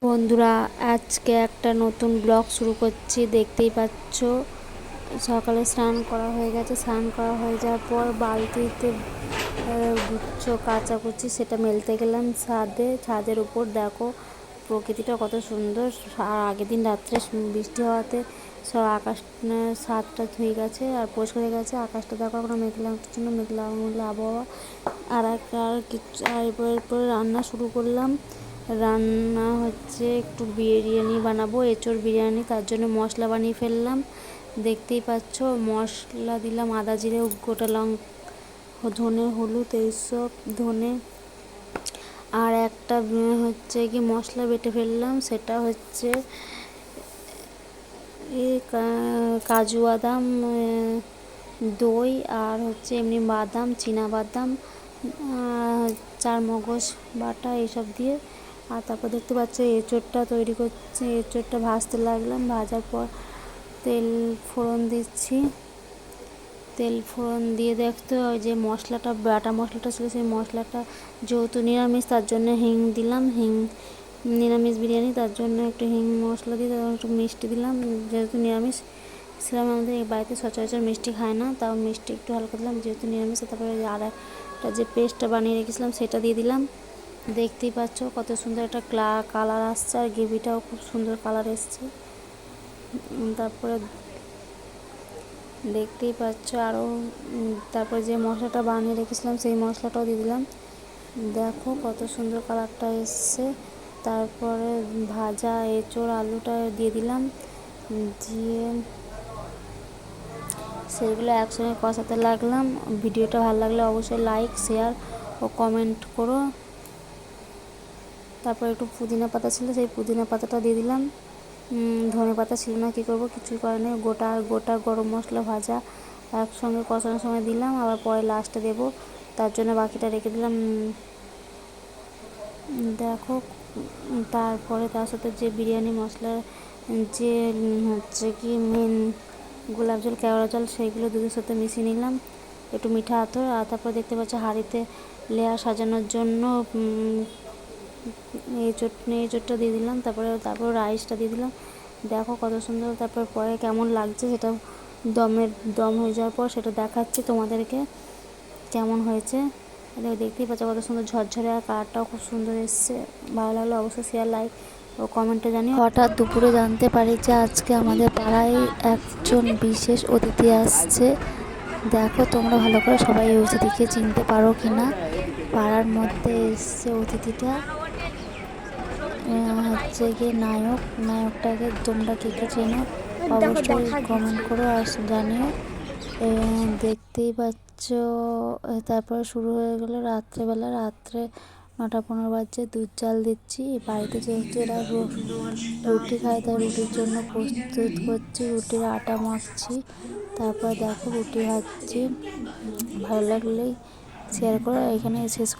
বন্ধুরা, আজকে একটা নতুন ব্লগ শুরু করছি। দেখতেই পাচ্ছ সকালে স্নান করা হয়ে গেছে। স্নান করা হয়ে যাওয়ার পর বালতিতে গুচ্ছ কাচাকুচি সেটা মেলতে গেলাম ছাদের উপর। দেখো প্রকৃতিটা কত সুন্দর। আর আগের দিন রাত্রে বৃষ্টি হওয়াতে সব আকাশ ছাদটা ধুয়ে গেছে আর পরিষ্কার হয়ে গেছে। আকাশটা দেখো এখন মেঘলা জন্য মেঘলা আবহাওয়া। আর এরপরে রান্না শুরু করলাম। রান্না হচ্ছে একটু বিরিয়ানি বানাবো, এঁচোড় বিরিয়ানি। তার জন্য মশলা বানিয়ে ফেললাম। দেখতেই পাচ্ছ মশলা দিলাম আদা জিরে গোটা লঙ্কা ধনে হলুদ এইসব ধনে। আর একটা হচ্ছে কি মশলা বেটে ফেললাম, সেটা হচ্ছে কাজু বাদাম, দই আর হচ্ছে এমনি বাদাম, চীনা বাদাম, চারমগজ বাটা এইসব দিয়ে। আর তারপর দেখতে পাচ্ছি এঁচোড়টা তৈরি করছি। এঁচোড়টা ভাজতে লাগলাম। ভাজার পর তেল ফোড়ন দিচ্ছি। তেল ফোড়ন দিয়ে দেখতে হয় যে মশলাটা বাটা মশলাটা ছিল, সেই মশলাটা যেহেতু নিরামিষ তার জন্য হিং দিলাম। নিরামিষ বিরিয়ানি তার জন্য একটু হিং মশলা দিয়ে একটু মিষ্টি দিলাম। যেহেতু নিরামিষ ছিলাম, আমাদের এই বাড়িতে সচরাচর মিষ্টি খায় না, তাও মিষ্টি একটু হালকা দিলাম যেহেতু নিরামিষ। তারপরে আর একটা যে পেস্টটা বানিয়ে রেখেছিলাম সেটা দিয়ে দিলাম। দেখতেই পাচ্ছ কত সুন্দর একটা কালার আসছে আর গ্রেভিটাও খুব সুন্দর কালার এসছে। তারপরে দেখতেই পাচ্ছ আরও তারপরে যে মশলাটা বানিয়ে রেখেছিলাম সেই মশলাটাও দিয়ে দিলাম। দেখো কত সুন্দর কালারটা এসছে। তারপরে ভাজা এঁচোড় আলুটা দিয়ে দিলাম, দিয়ে সেগুলো একসঙ্গে কষাতে লাগলাম। ভিডিওটা ভালো লাগলে অবশ্যই লাইক শেয়ার ও কমেন্ট করো। তারপর একটু পুদিনা পাতা ছিল, সেই পুদিনা পাতাটা দিয়ে দিলাম। ধনে পাতা ছিল না, কী করবো, কিছুই করে নেই। গোটা গরম মশলা ভাজা একসঙ্গে কষানোর সময় দিলাম, আবার পরে লাস্টে দেবো, তার জন্য বাকিটা রেখে দিলাম। দেখো তারপরে তার সাথে যে বিরিয়ানি মশলা যে হচ্ছে কি মেন গোলাপ জল কেওড়া জল সেইগুলো দুধের সাথে মিশিয়ে নিলাম, একটু মিঠা আতর। আর তারপর দেখতে পাচ্ছি হাঁড়িতে লেয়ার সাজানোর জন্য এঁচোড়টা দিয়ে দিলাম। তারপর রাইসটা দিয়ে দিলাম। দেখো কত সুন্দর। তারপর পরে কেমন লাগছে সেটা দম হয়ে যাওয়ার পর সেটা দেখাচ্ছি তোমাদেরকে কেমন হয়েছে। দেখতেই পাচ্ছ কত সুন্দর ঝরঝরে, আর কালারটাও খুব সুন্দর এসছে। ভালো লাগলে অবশ্যই শেয়ার লাইক ও কমেন্টে জানিও। হঠাৎ দুপুরে জানতে পারি যে আজকে আমাদের পাড়ায় একজন বিশেষ অতিথি আসছে। দেখো তোমরা ভালো করে সবাই এই অতিথিকে চিনতে পারো কি না। পাড়ার মধ্যে এসছে অতিথিটা, হচ্ছে গিয়ে নায়কটাকে তোমরা কে কে চেনো অবশ্যই কমেন্ট করো আর জানিও। দেখতেই পাচ্ছ তারপরে শুরু হয়ে গেলো রাত্রে 9:15 বাজছে। দুধ চাল দিচ্ছি। বাড়িতে যেহেতু এরা রুটি খায় তাই রুটির জন্য প্রস্তুত করছি। রুটির আটা মাখছি। তারপর দেখো রুটি ভাজছি। ভালো লাগলেই শেয়ার করো। এখানে শেষ